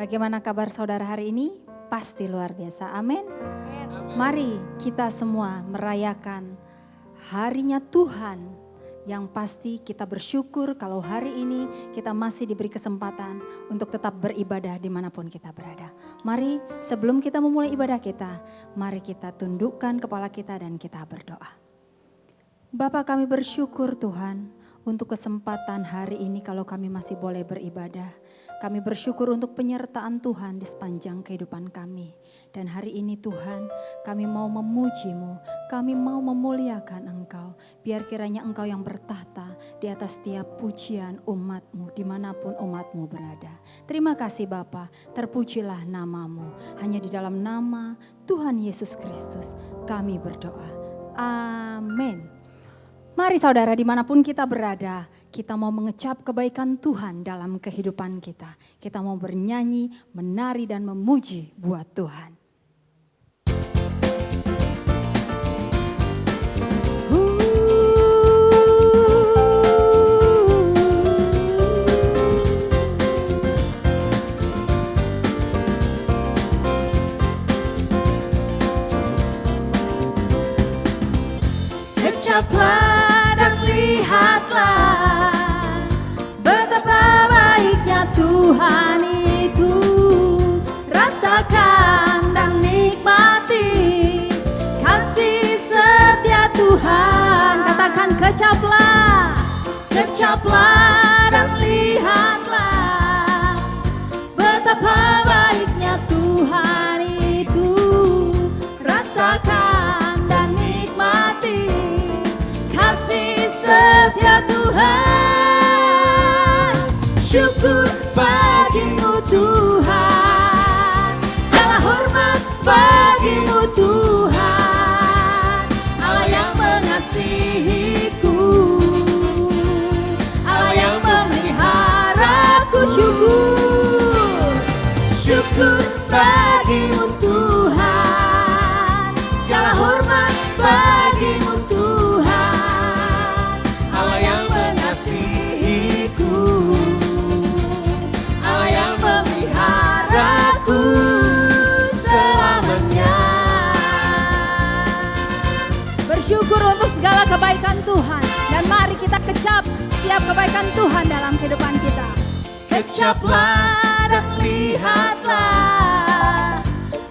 Bagaimana kabar saudara hari ini? Pasti luar biasa, amin. Mari kita semua merayakan harinya Tuhan. Yang pasti kita bersyukur kalau hari ini kita masih diberi kesempatan untuk tetap beribadah dimanapun kita berada. Mari sebelum kita memulai ibadah kita, mari kita tundukkan kepala kita dan kita berdoa. Bapa, kami bersyukur Tuhan untuk kesempatan hari ini kalau kami masih boleh beribadah. Kami bersyukur untuk penyertaan Tuhan di sepanjang kehidupan kami. Dan hari ini Tuhan, kami mau memuji-Mu, kami mau memuliakan Engkau. Biar kiranya Engkau yang bertahta di atas setiap pujian umat-Mu, dimanapun umat-Mu berada. Terima kasih Bapa, terpujilah nama-Mu. Hanya di dalam nama Tuhan Yesus Kristus kami berdoa. Amin. Mari saudara, dimanapun kita berada, kita mau mengecap kebaikan Tuhan dalam kehidupan kita. Kita mau bernyanyi, menari dan memuji buat Tuhan. Kecaplah dan lihatlah betapa baiknya Tuhan itu. Rasakan dan nikmati kasih setia Tuhan. Katakan kecaplah, kecaplah dan lihatlah betapa baiknya Tuhan itu. Rasakan dan nikmati kasih setia Tuhan. Syukur bagimu Tuhan, segala hormat bagimu Tuhan. Allah yang mengasihiku, Allah yang memeliharaku. Syukur, syukur bagimu Tuhan, segala hormat bagimu Tuhan. Allah yang mengasihiku, Allah yang memeliharaku selamanya. Bersyukur untuk segala kebaikan Tuhan. Dan mari kita kecap setiap kebaikan Tuhan dalam kehidupan kita. Kecaplah dan lihatlah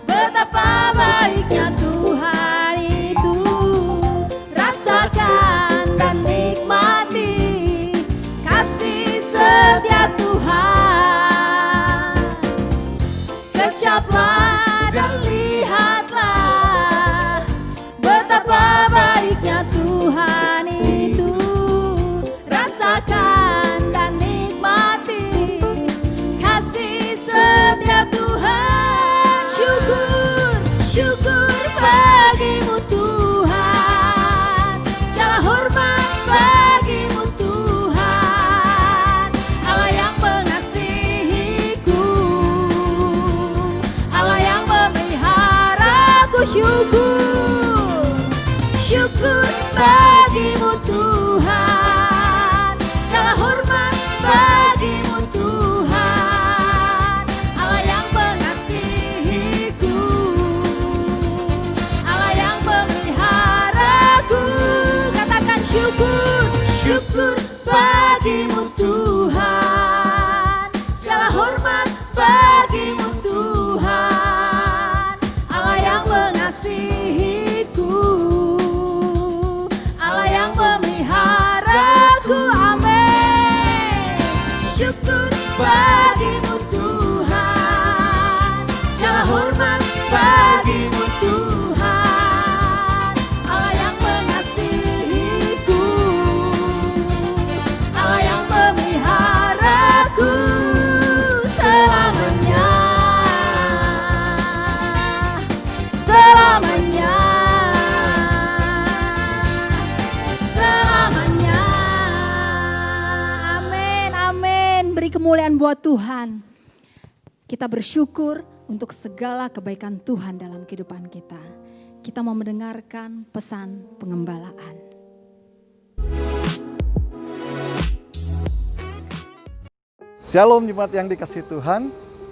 betapa baiknya Tuhan itu. Rasakan dan nikmati kasih setia Tuhan. Kecaplah dan lihatlah betapa baiknya Tuhan itu. Rasakan dan nikmati kasih setia Tuhan. Syukur, syukur bagimu Tuhan, segala hormat bagimu Tuhan. Allah yang mengasihiku, Allah yang memeliharaku. Syukur, syukur bagimu Tuhan, segala hormat bagimu Tuhan. Allah yang mengasihiku, Allah yang memeliharaku. Katakan syukur, syukur bagimu Tuhan, segala hormat bagimu Tuhan. Allah yang mengasihiku, Allah yang memeliharaku. Amin. Syukur bagimu Tuhan, segala hormat bagimu Tuhan. Allah yang mengasihiku, Allah yang memeliharaku selamanya, selamanya, selamanya. Amin, amin. Beri kemuliaan buat Tuhan. Kita bersyukur untuk segala kebaikan Tuhan dalam kehidupan kita. Kita mau mendengarkan pesan pengembalaan. Shalom jemaat yang dikasihi Tuhan.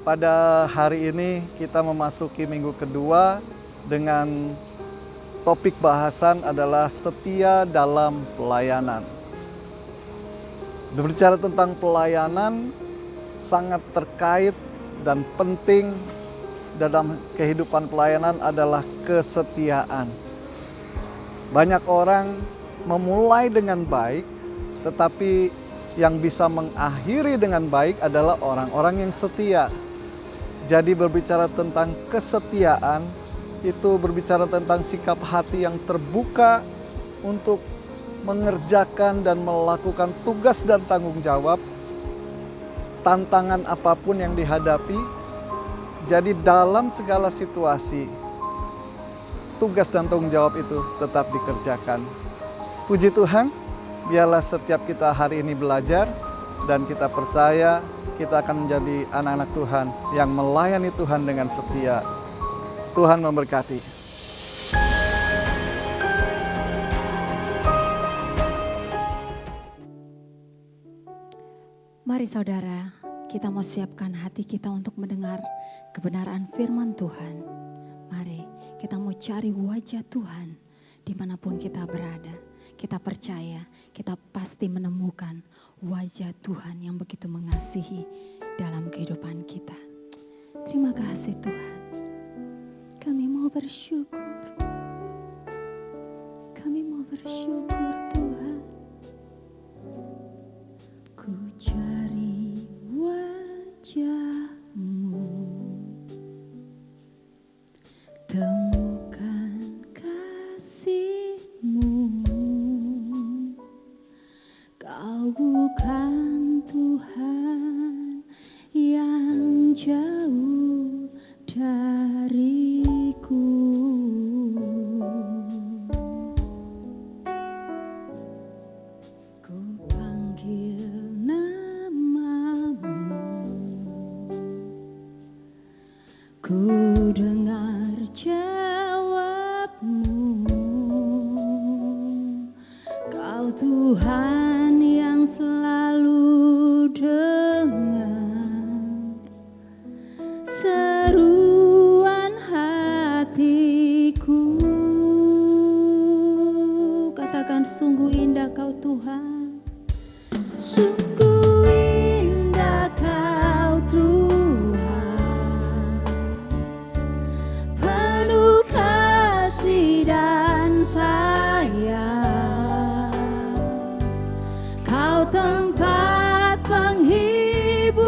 pada hari ini kita memasuki minggu kedua dengan topik bahasan adalah setia dalam pelayanan. Berbicara tentang pelayanan sangat terkait dan penting dalam kehidupan pelayanan adalah kesetiaan. Banyak orang memulai dengan baik, tetapi yang bisa mengakhiri dengan baik adalah orang-orang yang setia. Jadi berbicara tentang kesetiaan, itu berbicara tentang sikap hati yang terbuka untuk mengerjakan dan melakukan tugas dan tanggung jawab, tantangan apapun yang dihadapi. Jadi dalam segala situasi, tugas dan tanggung jawab itu tetap dikerjakan. Puji Tuhan, biarlah setiap kita hari ini belajar dan kita percaya kita akan menjadi anak-anak Tuhan yang melayani Tuhan dengan setia. Tuhan memberkati. Mari saudara, kita mau siapkan hati kita untuk mendengar kebenaran firman Tuhan. Mari kita mau cari wajah Tuhan dimanapun kita berada. Kita percaya kita pasti menemukan wajah Tuhan yang begitu mengasihi dalam kehidupan kita. Terima kasih Tuhan. Kami mau bersyukur. Kami mau bersyukur Tuhan. Ku cari wajah-Mu, temukan kasih-Mu. Kau bukan Tuhan yang jauh dariku. Ku panggil nama-Mu, ku dengar jawab-Mu. Kau Tuhan yang selalu dengar seruan hatiku. Katakan sungguh indah Kau Tuhan. Sungguh indah Kau Tuhan, penuh kasih dan sayang. Kau tempat penghiburan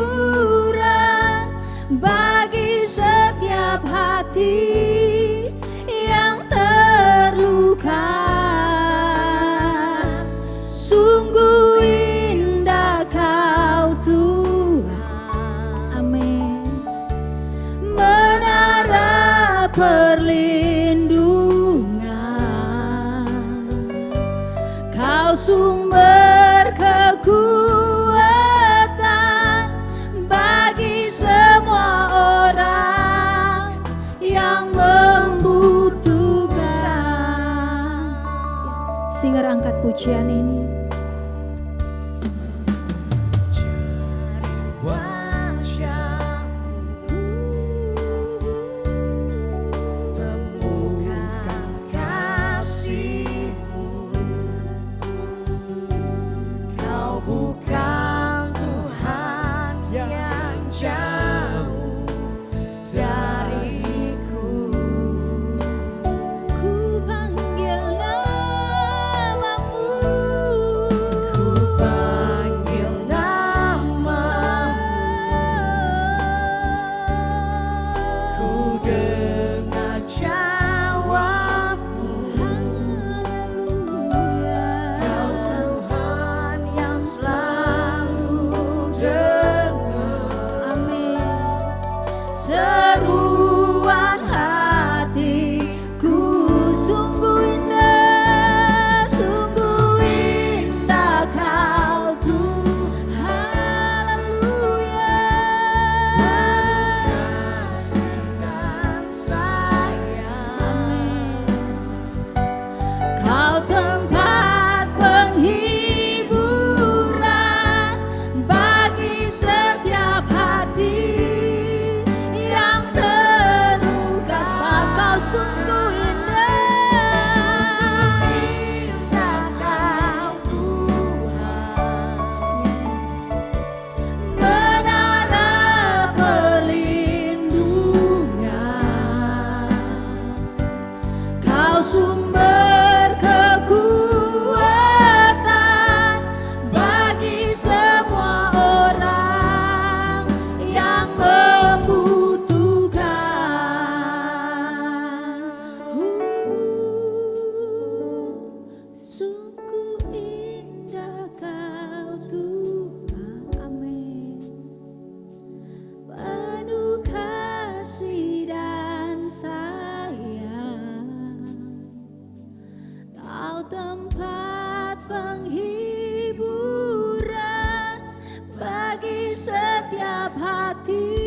bagi setiap hati yang terluka. Sungguh indah Kau Tuhan, amin. Menara perlindungan, Kau sumber kekuatan bagi semua orang yang membutuhkan. Singer angkat pujian ini. Temukan kasih-Mu. Kau bukan Tuhan yang jauh dariku. Ku panggil nama-Mu, penghiburan bagi setiap hati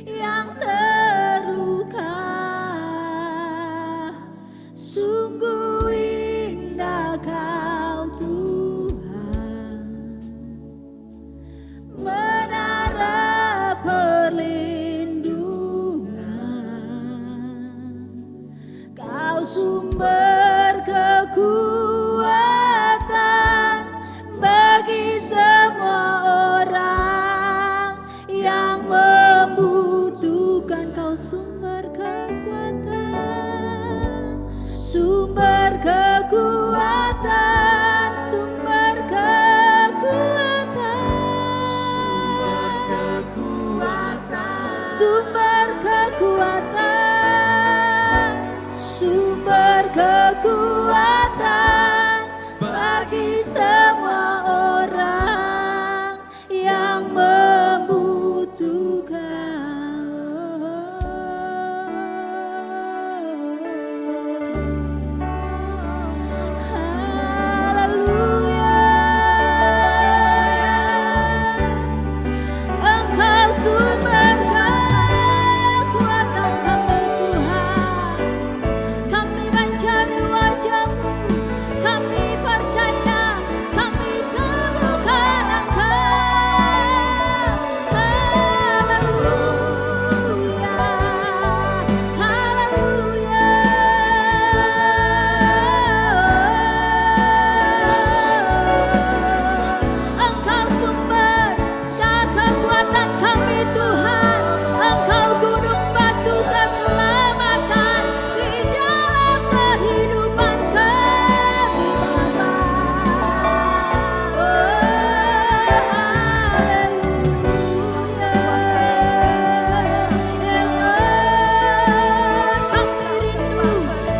yang terluka. Sungguh indah Kau Tuhan, menara perlindungan. Kau sumber kekuatan bagi semua orang yang membutuhkan. Kau sumber kekuatan, sumber kekuatan, sumber kekuatan, sumber kekuatan, sumber kekuatan bagi semua orang yang membutuhkan. Engkau sumber kekuatan kami Tuhan. Kami mencari wajah-Mu, kami percaya, kami temukan Engkau. Haleluya, haleluya. Engkau sumber kekuatan kami Tuhan. Engkau gunung batu keselamatan di dalam kehidupan kami Bapa.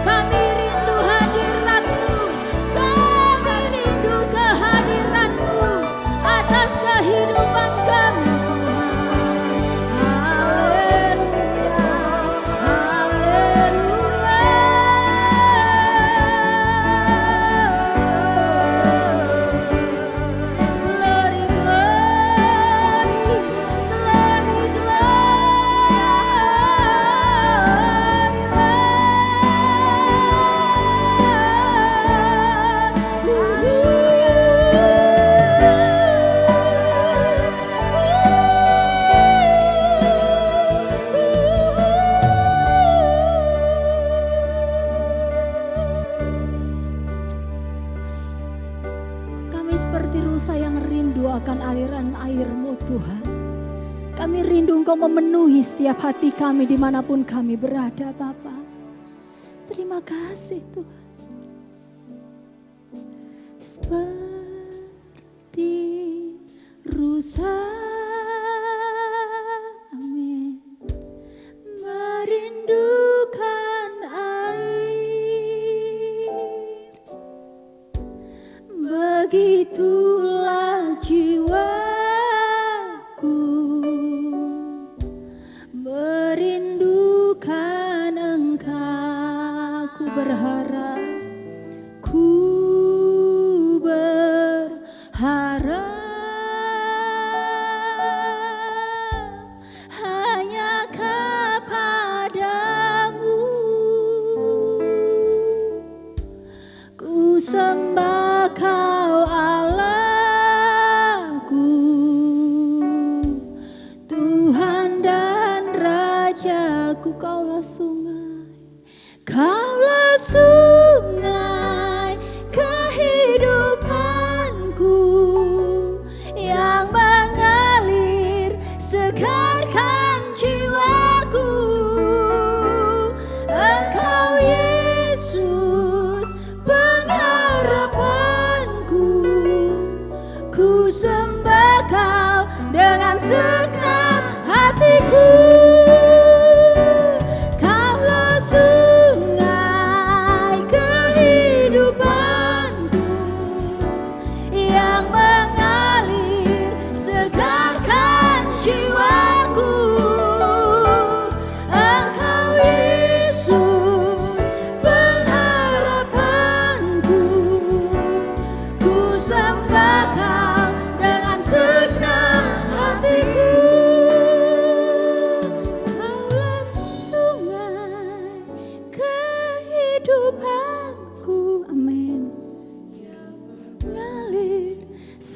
Kami rindu hadirat-Mu, kami rindu kehadiran-Mu atas kehidupan kami Tuhan. Haleluya, haleluya. Glory, glory, glory, Kami seperti rusa yang rindu akan aliran air-Mu Tuhan. Kami rindu Engkau memenuhi setiap hati kami dimanapun kami berada Bapa. Terima kasih Tuhan. Seperti rusa, amin, merindukan air, begitulah jiwaku merindukan Engkau. Ku berharap, ku berharap hanya kepadamu. Ku sembah Kau Allahku, Tuhan dan Rajaku. Kaulah sungai, Kaulah sungai kehidupanku.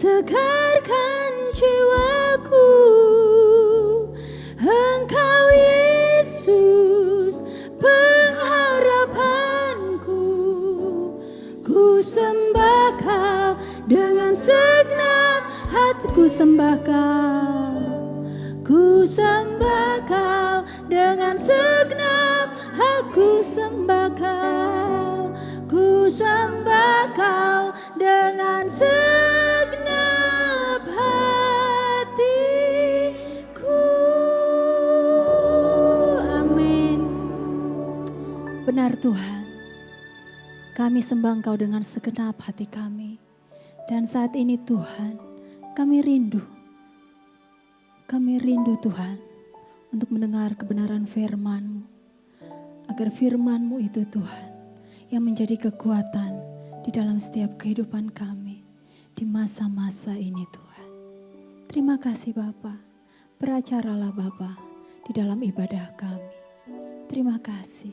segarkan jiwaku. Engkau Yesus pengharapanku, ku sembah Kau dengan segenap hatiku, sembah Kau. Ku sembah Kau dengan segenap hatiku, sembah Kau. Ku sembah Kau dengan segenap hatiku. Amin. Benar Tuhan, kami sembah Engkau dengan segenap hati kami. Dan saat ini Tuhan, kami rindu Tuhan untuk mendengar kebenaran firman-Mu. Agar firman-Mu itu Tuhan yang menjadi kekuatan di dalam setiap kehidupan kami di masa-masa ini Tuhan. Terima kasih Bapa, beracaralah Bapa di dalam ibadah kami. Terima kasih,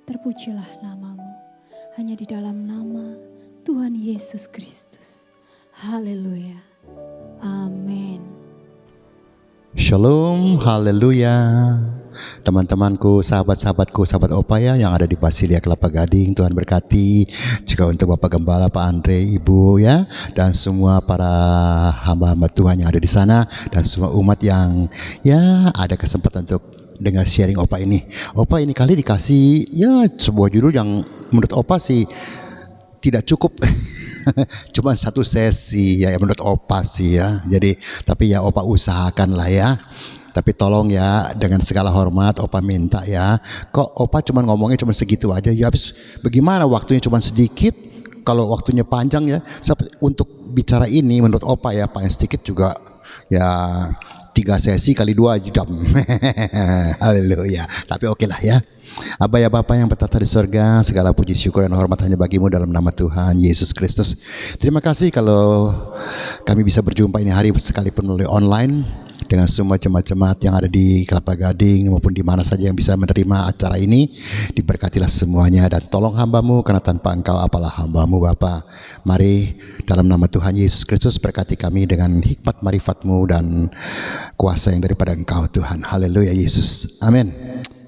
terpujilah nama-Mu. Hanya di dalam nama Tuhan Yesus Kristus. Haleluya. Amin. Shalom, haleluya. Teman-temanku, sahabat-sahabatku, sahabat Opaya yang ada di Basilia Kelapa Gading, Tuhan berkati. Juga untuk Bapak Gembala, Pak Andre, Ibu ya, dan semua para hamba-hamba Tuhan yang ada di sana, dan semua umat yang ya ada kesempatan untuk dengar sharing Opa ini. Opa ini kali dikasih ya sebuah judul yang menurut Opa sih tidak cukup. Cuma satu sesi ya menurut Opa sih ya. Jadi tapi ya Opa usahakan lah ya. Tapi tolong ya dengan segala hormat Opa minta ya. Kok Opa cuma ngomongnya cuma segitu aja ya, habis bagaimana waktunya cuma sedikit. Kalau waktunya panjang ya untuk bicara ini menurut Opa ya paling sedikit juga ya 3 sesi kali 2 jam. Haleluya. Tapi oke lah ya. Aba ya Bapa yang bertata di surga, segala puji syukur dan hormat hanya bagimu dalam nama Tuhan Yesus Kristus. Terima kasih kalau kami bisa berjumpa ini hari sekalipun melalui online dengan semua jemaat-jemaat yang ada di Kelapa Gading maupun di mana saja yang bisa menerima acara ini. Diberkatilah semuanya dan tolong hamba-Mu karena tanpa Engkau apalah hamba-Mu Bapa. Mari dalam nama Tuhan Yesus Kristus berkati kami dengan hikmat marifat-Mu dan kuasa yang daripada Engkau Tuhan. Haleluya Yesus. Amin.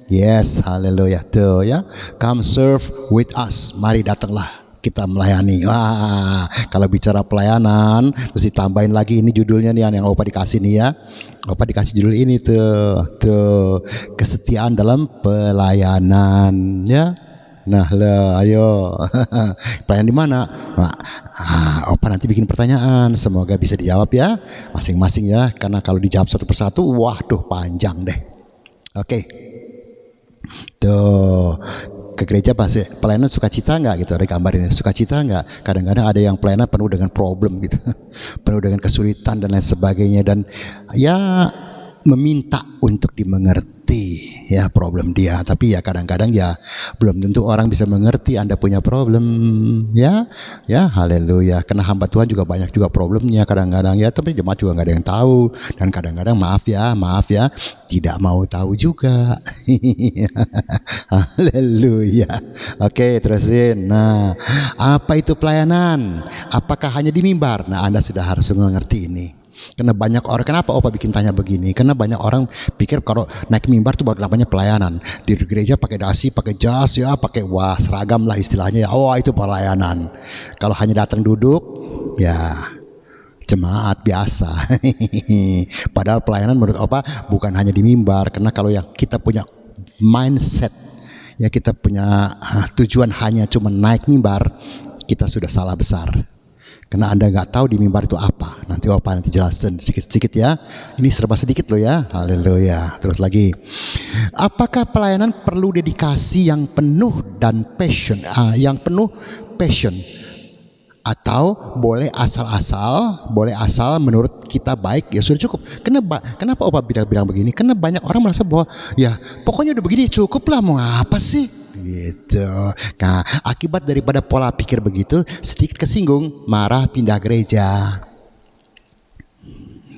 Yes, haleluya. Tuh ya, come serve with us. Mari datanglah kita melayani. Wah, kalau bicara pelayanan, terus ditambahin lagi ini judulnya nih yang Opa dikasih nih ya. Opa dikasih judul ini tuh kesetiaan dalam pelayanan ya. Nah, ayo. Pelayan di mana? Nah, Opa nanti bikin pertanyaan, semoga bisa dijawab ya, masing-masing ya. Karena kalau dijawab satu persatu, waduh panjang deh. Oke. Tuh ke gereja pasti pelayanan sukacita nggak gitu, ada gambarin sukacita nggak? Kadang-kadang ada yang pelayanan penuh dengan problem gitu, penuh dengan kesulitan dan lain sebagainya, dan ya meminta untuk dimengerti ya problem dia. Tapi ya kadang-kadang ya belum tentu orang bisa mengerti Anda punya problem ya. Ya haleluya. Karena hamba Tuhan juga banyak juga problemnya kadang-kadang ya, tapi jemaat juga nggak ada yang tahu, dan kadang-kadang maaf ya tidak mau tahu juga. Haleluya. Oke, terusin. Nah, apa itu pelayanan? Apakah hanya di mimbar? Nah, Anda sudah harus mengerti ini. Karena banyak orang, kenapa Opa bikin tanya begini? Karena banyak orang pikir kalau naik mimbar itu baru namanya pelayanan. Di gereja pakai dasi, pakai jas ya, pakai wah seragam lah istilahnya ya. Oh, itu pelayanan. Kalau hanya datang duduk ya jemaat biasa. Padahal pelayanan menurut Opa bukan hanya di mimbar. Karena kalau yang kita punya mindset ya, kita punya tujuan hanya cuma naik mimbar, kita sudah salah besar. Karena Anda nggak tahu di mimbar itu apa. Nanti Opa nanti jelasin sedikit-sedikit ya. Ini serba sedikit loh ya. Haleluya. Terus lagi, apakah pelayanan perlu dedikasi yang penuh dan passion? Yang penuh passion, atau boleh asal menurut kita baik ya sudah cukup? Kenapa Opa bilang begini? Karena banyak orang merasa bahwa ya pokoknya udah begini cukup lah, mau apa sih? Gitu. Nah, akibat daripada pola pikir begitu, sedikit kesinggung, marah, pindah gereja.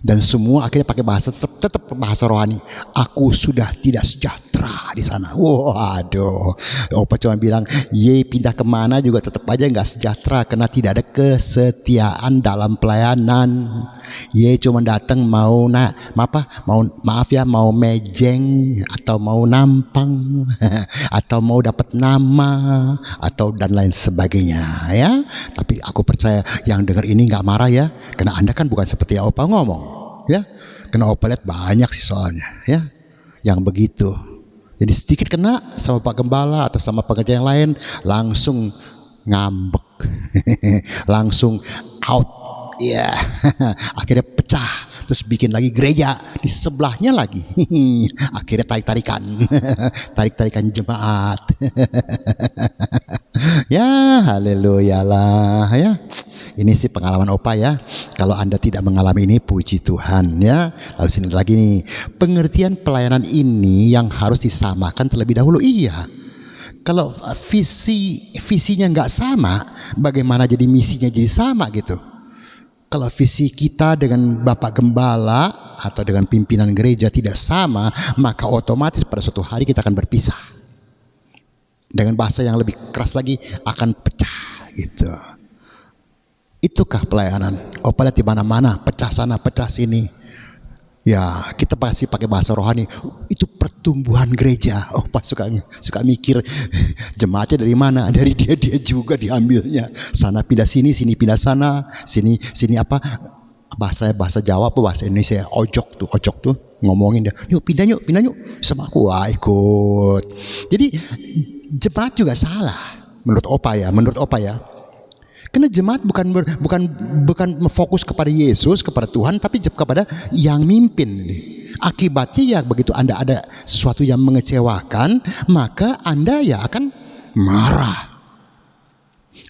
Dan semua akhirnya pakai bahasa tetap bahasa rohani. Aku sudah tidak sejahtera sejahtera di sana. Waduh, Opa cuma bilang, ye pindah kemana juga tetap aja nggak sejahtera karena tidak ada kesetiaan dalam pelayanan. Ye cuma datang mau mau mejeng atau mau nampang atau mau dapat nama atau dan lain sebagainya ya. Tapi aku percaya yang dengar ini nggak marah ya, karena Anda kan bukan seperti yang Opa ngomong ya. Karena Opa lihat banyak sih soalnya ya yang begitu. Jadi sedikit kena sama Pak Gembala atau sama pekerja yang lain langsung ngambek. Langsung out ya. Akhirnya pecah, terus bikin lagi gereja di sebelahnya lagi. Akhirnya tarik-tarikan jemaat. Ya haleluya lah ya. Ini sih pengalaman Opa ya. Kalau Anda tidak mengalami ini, puji Tuhan ya. Lalu sini lagi nih, pengertian pelayanan ini yang harus disamakan terlebih dahulu. Iya. Kalau visinya nggak sama, bagaimana jadi misinya jadi sama gitu? Kalau visi kita dengan Bapak Gembala atau dengan pimpinan gereja tidak sama, maka otomatis pada suatu hari kita akan berpisah. Dengan bahasa yang lebih keras lagi, akan pecah gitu. Itukah pelayanan? Opa lihat di mana-mana, pecah sana, pecah sini. Ya, kita pasti pakai bahasa rohani. Itu pertumbuhan gereja. Opa suka mikir jemaatnya dari mana? Dari dia juga diambilnya. Sana pindah sini, sini pindah sana, sini apa? Bahasa Jawa apa bahasa Indonesia? Ojok tuh ngomongin dia. Yuk pindah yuk sama aku. Wah, ikut. Jadi jemaat juga salah menurut Opa ya. Karena jemaat bukan fokus kepada Yesus, kepada Tuhan, tapi kepada yang mimpin. Akibatnya ya begitu Anda ada sesuatu yang mengecewakan, maka Anda ya akan marah.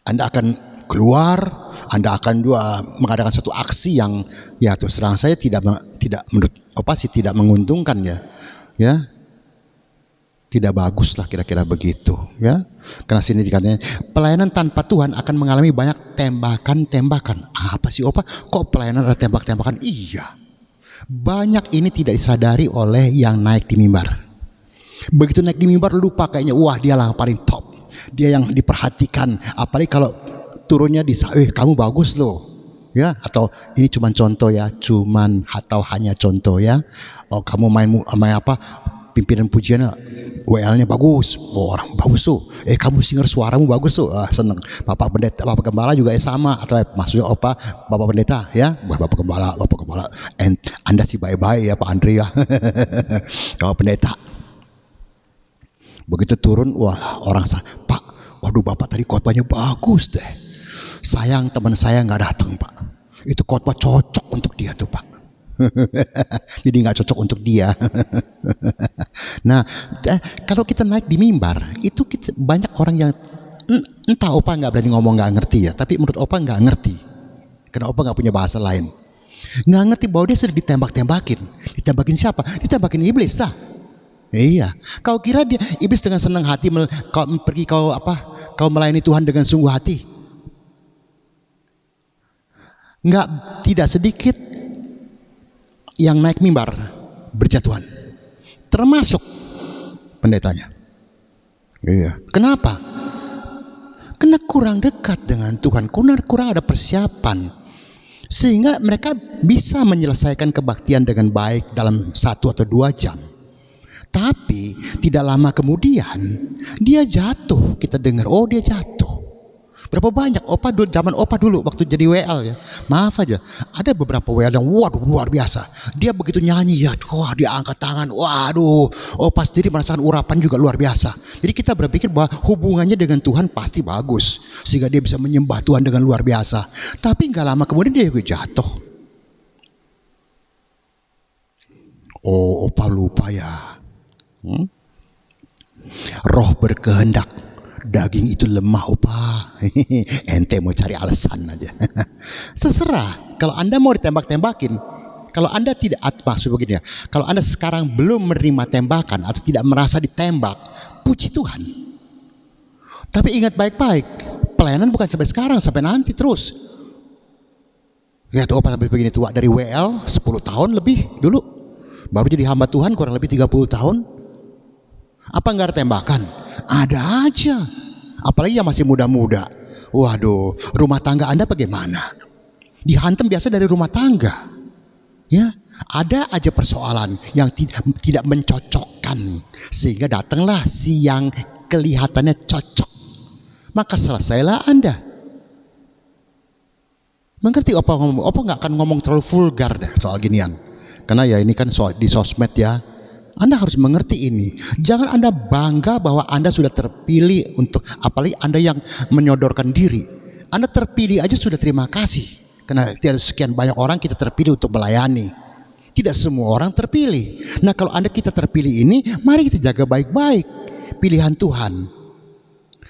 Anda akan keluar, Anda akan juga mengadakan satu aksi yang ya terus terang saya tidak menurut Opa sih tidak menguntungkan ya. Tidak bagus lah kira-kira begitu ya. Karena sini dikatakan pelayanan tanpa Tuhan akan mengalami banyak tembakan. Apa sih Opa? Kok pelayanan ada tembak-tembakan? Iya. Banyak ini tidak disadari oleh yang naik di mimbar. Begitu naik di mimbar lupa kayaknya wah dia lah paling top. Dia yang diperhatikan. Apalagi kalau turunnya di kamu bagus loh. Ya, atau ini cuma contoh ya, hanya contoh ya. Oh, kamu main apa? Pimpinan pujiannya WL-nya bagus, orang bagus tuh. Kamu singer suaramu bagus tuh, seneng. Bapak pendeta, Bapak Gembala juga sama. Atau maksudnya Opa, Bapak pendeta ya, Bapak Gembala. Anda sih baik-baik ya Pak Andre ya. Bapak pendeta. Begitu turun, wah orang Pak, waduh Bapak tadi khotbahnya bagus deh. Sayang teman saya nggak datang Pak. Itu khotbah cocok untuk dia tuh Pak. Jadi nggak cocok untuk dia. Nah, kalau kita naik di mimbar itu banyak orang yang entah Opa nggak berani ngomong nggak ngerti ya, tapi menurut Opa nggak ngerti karena Opa nggak punya bahasa lain. Nggak ngerti bahwa dia sedang ditembakin siapa? Ditembakin iblis dah. Iya, kau kira dia iblis dengan senang hati kau melayani Tuhan dengan sungguh hati? Tidak sedikit yang naik mimbar berjatuhan, termasuk pendetanya. Iya. Kenapa? Karena kurang dekat dengan Tuhan, kurang ada persiapan, sehingga mereka bisa menyelesaikan kebaktian dengan baik dalam 1 atau 2 jam. Tapi tidak lama kemudian dia jatuh. Kita dengar, dia jatuh. Berapa banyak zaman Opa dulu waktu jadi WL ya. Maaf aja, ada beberapa WL yang waduh luar biasa. Dia begitu nyanyi ya, wah dia angkat tangan, waduh. Opa sendiri merasakan urapan juga luar biasa. Jadi kita berpikir bahwa hubungannya dengan Tuhan pasti bagus, sehingga dia bisa menyembah Tuhan dengan luar biasa. Tapi nggak lama kemudian dia juga jatuh. Opa lupa ya. Roh berkehendak, daging itu lemah Opa. Ente mau cari alasan aja. Terserah. Kalau Anda mau ditembak-tembakin, kalau Anda tidak, maksud begini ya, kalau Anda sekarang belum menerima tembakan atau tidak merasa ditembak, puji Tuhan. Tapi ingat baik-baik, pelayanan bukan sampai sekarang, sampai nanti terus. Lihat Opa sampai begini tua, dari WL 10 tahun lebih dulu, baru jadi hamba Tuhan kurang lebih 30 tahun. Apa nggak ada tembakan? Ada aja. Apalagi yang masih muda-muda. Waduh, rumah tangga Anda bagaimana? Dihantam biasa dari rumah tangga. Ya, ada aja persoalan yang tidak mencocokkan, sehingga datanglah si yang kelihatannya cocok. Maka selesailah Anda. Mengerti apa ngomong? Apa nggak akan ngomong terlalu vulgar deh soal ginian? Karena ya ini kan di sosmed ya. Anda harus mengerti ini. Jangan Anda bangga bahwa Anda sudah terpilih untuk, apalagi Anda yang menyodorkan diri. Anda terpilih aja sudah terima kasih. Karena tidak sekian banyak orang kita terpilih untuk melayani. Tidak semua orang terpilih. Nah kalau kita terpilih ini, mari kita jaga baik-baik pilihan Tuhan.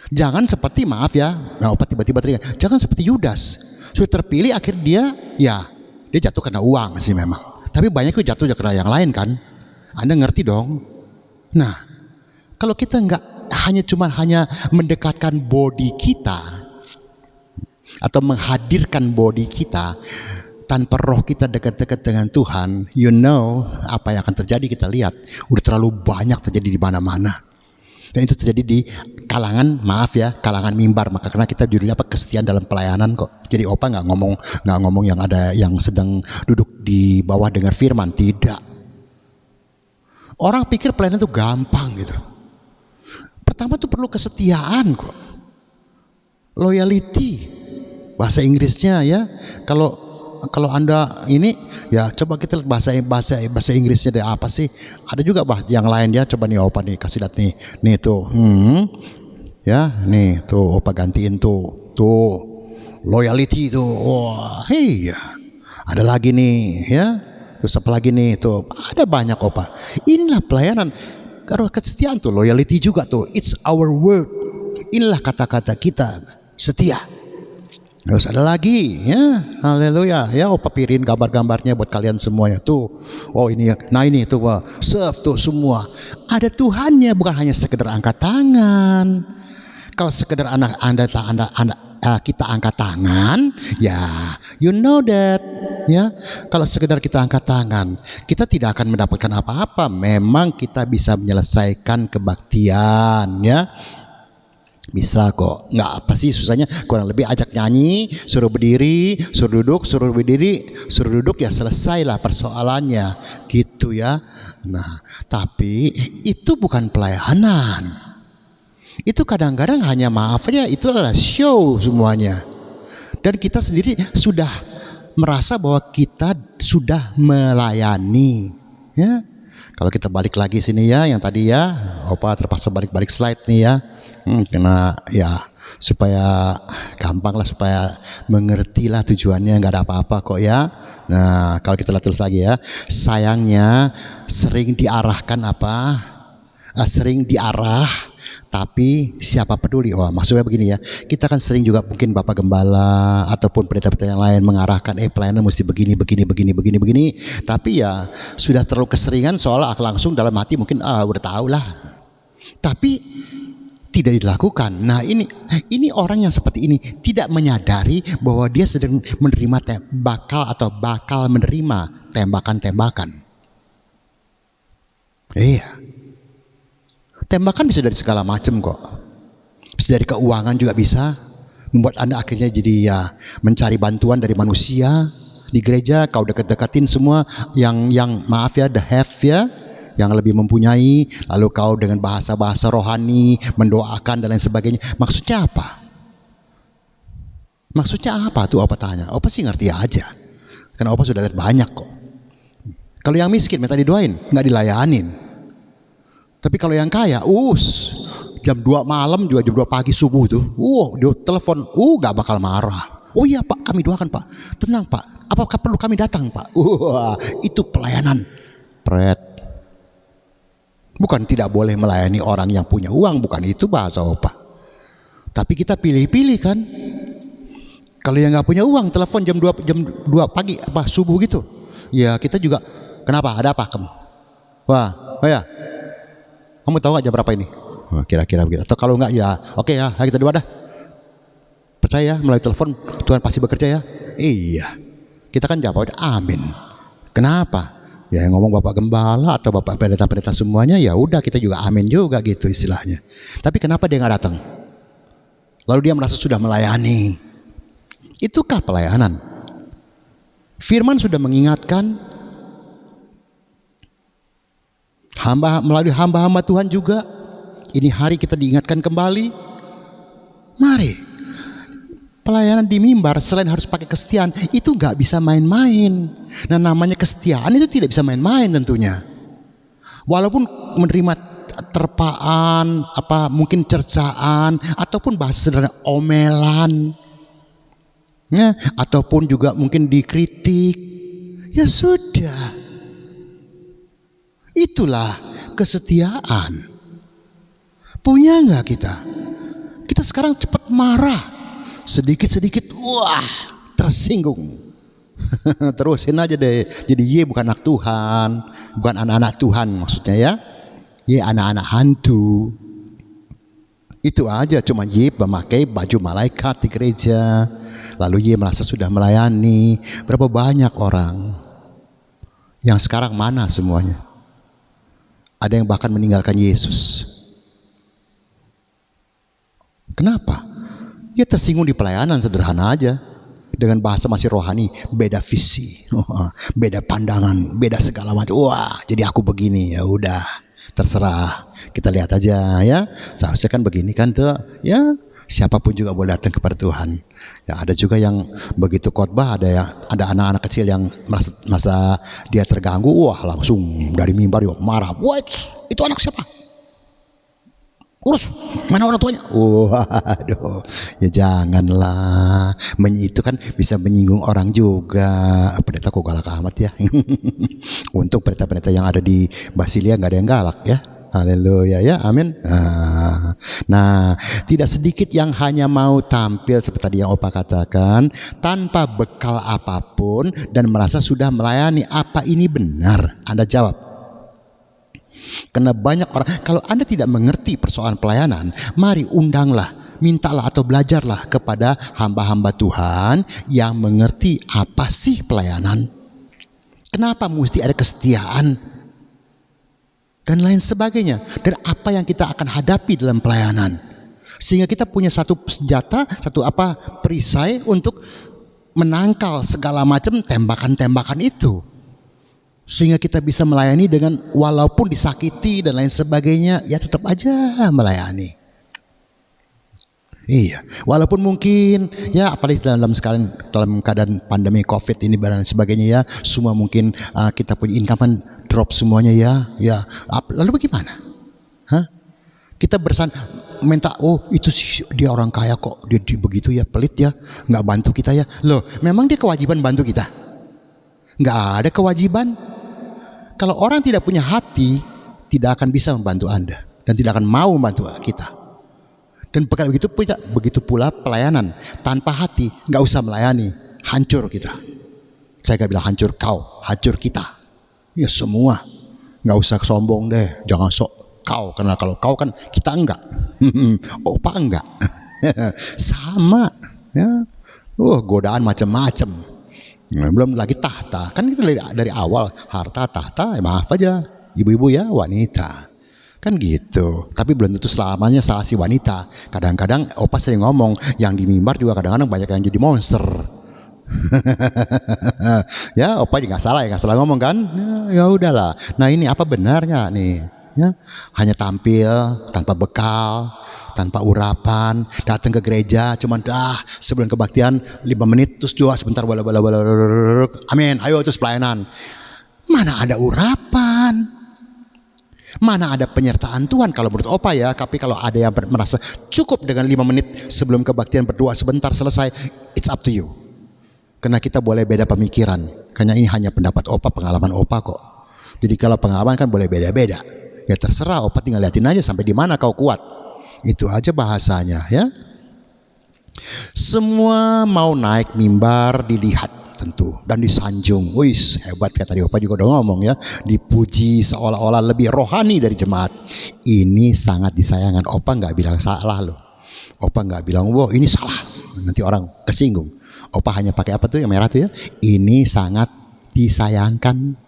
Jangan seperti, maaf ya, tiba-tiba teringat, jangan seperti Yudas. Sudah terpilih akhirnya dia jatuh karena uang sih memang. Tapi banyak juga jatuh karena yang lain kan. Anda ngerti dong. Nah, kalau kita nggak hanya mendekatkan body kita atau menghadirkan body kita tanpa roh kita dekat-dekat dengan Tuhan, apa yang akan terjadi kita lihat. Udah terlalu banyak terjadi di mana-mana. Dan itu terjadi di kalangan, kalangan mimbar. Maka karena kita judulnya apa? Kesetiaan dalam pelayanan kok. Jadi Opa nggak ngomong yang ada yang sedang duduk di bawah dengar firman. Tidak. Orang pikir pelayanan itu gampang gitu. Pertama tuh perlu kesetiaan kok. Loyalty. Bahasa Inggrisnya ya. Kalau Anda ini ya coba kita lihat bahasa Inggrisnya deh apa sih? Ada juga yang lain ya. Coba nih Opa nih kasih lihat nih. Nih tuh. Ya, nih tuh Opa gantiin tuh. Tuh. Loyalty tuh. Wah, ya. Ada lagi nih ya. Terus apa lagi nih tuh, ada banyak Opa. Inilah pelayanan. Karena kesetiaan tuh, loyalty juga tuh. It's our word. Inilah kata-kata kita, setia. Terus ada lagi ya, haleluya ya. Opa pirin gambar-gambarnya buat kalian semuanya tuh. Oh ini ya, nah ini tuh serve tuh semua. Ada Tuhannya, bukan hanya sekedar angkat tangan. Kalau sekedar kita angkat tangan, ya that ya. Kalau sekedar kita angkat tangan, kita tidak akan mendapatkan apa-apa. Memang kita bisa menyelesaikan kebaktian ya. Bisa kok, nggak apa sih susahnya. Kurang lebih ajak nyanyi, suruh berdiri, suruh duduk, suruh berdiri, suruh duduk, ya selesailah persoalannya gitu ya. Nah tapi itu bukan pelayanan. Itu kadang-kadang hanya itu adalah show semuanya. Dan kita sendiri sudah merasa bahwa kita sudah melayani ya. Kalau kita balik lagi sini ya, yang tadi ya Opa terpaksa balik slide nih ya. Karena ya supaya gampang lah, supaya mengerti lah tujuannya, nggak ada apa-apa kok ya. Nah kalau kita lihat terus lagi ya, sayangnya sering diarahkan sering diarah, tapi siapa peduli. Maksudnya begini ya, kita kan sering juga mungkin Bapak Gembala ataupun pendeta-pendeta yang lain mengarahkan pelayanan mesti begini. Tapi ya sudah terlalu keseringan, soal langsung dalam hati mungkin udah tahu lah. Tapi tidak dilakukan. Nah ini orang yang seperti ini tidak menyadari bahwa dia sedang menerima bakal menerima tembakan-tembakan. Iya. Tembakan bisa dari segala macam kok. Bisa dari keuangan juga bisa. Membuat Anda akhirnya jadi ya mencari bantuan dari manusia. Di gereja kau deket-deketin semua yang the have ya, yang lebih mempunyai. Lalu kau dengan bahasa-bahasa rohani mendoakan dan lain sebagainya. Maksudnya apa? Maksudnya apa tuh Opa tanya? Opa sih ngerti aja. Karena Opa sudah lihat banyak kok. Kalau yang miskin minta didoain, nggak dilayanin. Tapi kalau yang kaya, jam 2 malam juga jam 2 pagi subuh tuh, dia telepon, gak bakal marah. Oh iya Pak, kami doakan Pak. Tenang Pak, apakah perlu kami datang Pak? Itu pelayanan. Bukan tidak boleh melayani orang yang punya uang, bukan itu bahasa Opa. Tapi kita pilih-pilih kan. Kalau yang gak punya uang, telepon jam 2 pagi, subuh gitu. Ya kita juga, kenapa? Ada apa kamu? Ya. Kamu tahu nggak jam berapa ini? Kira-kira begitu. Atau kalau nggak ya, oke ya, kita doa dah. Percaya melalui telepon Tuhan pasti bekerja ya. Iya. Kita kan jawab amin. Kenapa? Ya yang ngomong Bapak Gembala atau Bapak pendeta-pendeta semuanya, ya udah kita juga amin juga gitu istilahnya. Tapi kenapa dia nggak datang? Lalu dia merasa sudah melayani. Itukah pelayanan? Firman sudah mengingatkan, melalui hamba-hamba Tuhan juga. Ini hari kita diingatkan kembali. Mari, pelayanan di mimbar selain harus pakai kesetiaan, itu nggak bisa main-main. Nah, namanya kesetiaan itu tidak bisa main-main tentunya. Walaupun menerima terpaan, mungkin cercaan, ataupun bahasa sederhana omelan, ya, ataupun juga mungkin dikritik, ya sudah. Itulah kesetiaan. Punya nggak kita? Kita sekarang cepat marah, sedikit-sedikit, wah, tersinggung. Terusin aja deh. Jadi ye bukan anak Tuhan, bukan anak-anak Tuhan maksudnya ya. Ye anak-anak hantu. Itu aja, cuma ye memakai baju malaikat di gereja. Lalu ye merasa sudah melayani. Berapa banyak orang yang sekarang mana semuanya? Ada yang bahkan meninggalkan Yesus. Kenapa? Ya tersinggung di pelayanan, sederhana aja. Dengan bahasa masih rohani, beda visi, beda pandangan, beda segala macam. Wah, jadi aku begini, ya udah, terserah. Kita lihat aja ya. Seharusnya kan begini kan tuh, ya. Siapapun juga boleh datang kepada Tuhan. Ya, ada juga yang begitu khotbah, ada anak-anak kecil yang merasa dia terganggu, wah langsung dari mimbar yuk marah. What? Itu anak siapa? Urus, mana orang tuanya? Waduh, ya janganlah. Itu kan bisa menyinggung orang juga. Pendeta kok galak amat ya. Untuk pendeta-pendeta yang ada di Basilia nggak ada yang galak ya. Haleluya ya, amin. Nah, tidak sedikit yang hanya mau tampil seperti tadi yang Opa katakan, tanpa bekal apapun dan merasa sudah melayani. Apa ini benar? Anda jawab. Karena banyak orang, kalau Anda tidak mengerti persoalan pelayanan, mari undanglah, mintalah atau belajarlah kepada hamba-hamba Tuhan yang mengerti apa sih pelayanan. Kenapa mesti ada kesetiaan dan lain sebagainya, dan apa yang kita akan hadapi dalam pelayanan, sehingga kita punya satu senjata, perisai untuk menangkal segala macam tembakan-tembakan itu, sehingga kita bisa melayani dengan walaupun disakiti dan lain sebagainya, ya tetap aja melayani. Iya, walaupun mungkin ya apalagi dalam keadaan pandemi COVID ini dan sebagainya ya, semua mungkin kita punya income kan drop semuanya ya. Lalu bagaimana? Kita minta, oh itu sih dia orang kaya kok, dia begitu ya, pelit ya, nggak bantu kita ya. Loh, memang dia kewajiban bantu kita? Nggak ada kewajiban. Kalau orang tidak punya hati, tidak akan bisa membantu Anda dan tidak akan mau membantu kita. Dan begitu pula pelayanan tanpa hati, nggak usah melayani, hancur kita. Saya nggak bilang hancur kau, hancur kita. Ya semua, nggak usah sombong deh, jangan sok kau, karena kalau kau kan kita enggak, Opa enggak, sama. Ya, godaan macam-macam. Belum lagi tahta, kan kita dari awal harta tahta, maaf aja, ibu-ibu ya wanita. Kan gitu. Tapi belum tentu selamanya salah si wanita. Kadang-kadang Opa sering ngomong, yang di mimbar juga kadang-kadang banyak yang jadi monster. Ya, Opa juga nggak salah ngomong kan? Ya udahlah. Nah ini apa benarnya nih? Ya, hanya tampil tanpa bekal, tanpa urapan, datang ke gereja cuman sebelum kebaktian 5 menit terus doa sebentar, amin, ayo terus pelayanan. Mana ada urapan? Mana ada penyertaan Tuhan kalau menurut Opa ya. Tapi kalau ada yang merasa cukup dengan 5 menit sebelum kebaktian berdoa sebentar selesai, it's up to you. Karena kita boleh beda pemikiran. Karena ini hanya pendapat Opa, pengalaman Opa kok. Jadi kalau pengalaman kan boleh beda-beda. Ya terserah, Opa tinggal liatin aja sampai di mana kau kuat. Itu aja bahasanya ya. Semua mau naik mimbar dilihat tentu dan disanjung. Wis, hebat kata tadi Opa juga udah ngomong ya. Dipuji seolah-olah lebih rohani dari jemaat. Ini sangat disayangkan. Opa nggak bilang salah loh. Opa nggak bilang wah ini salah, nanti orang kesinggung. Opa hanya pakai apa tuh yang merah tuh ya. Ini sangat disayangkan.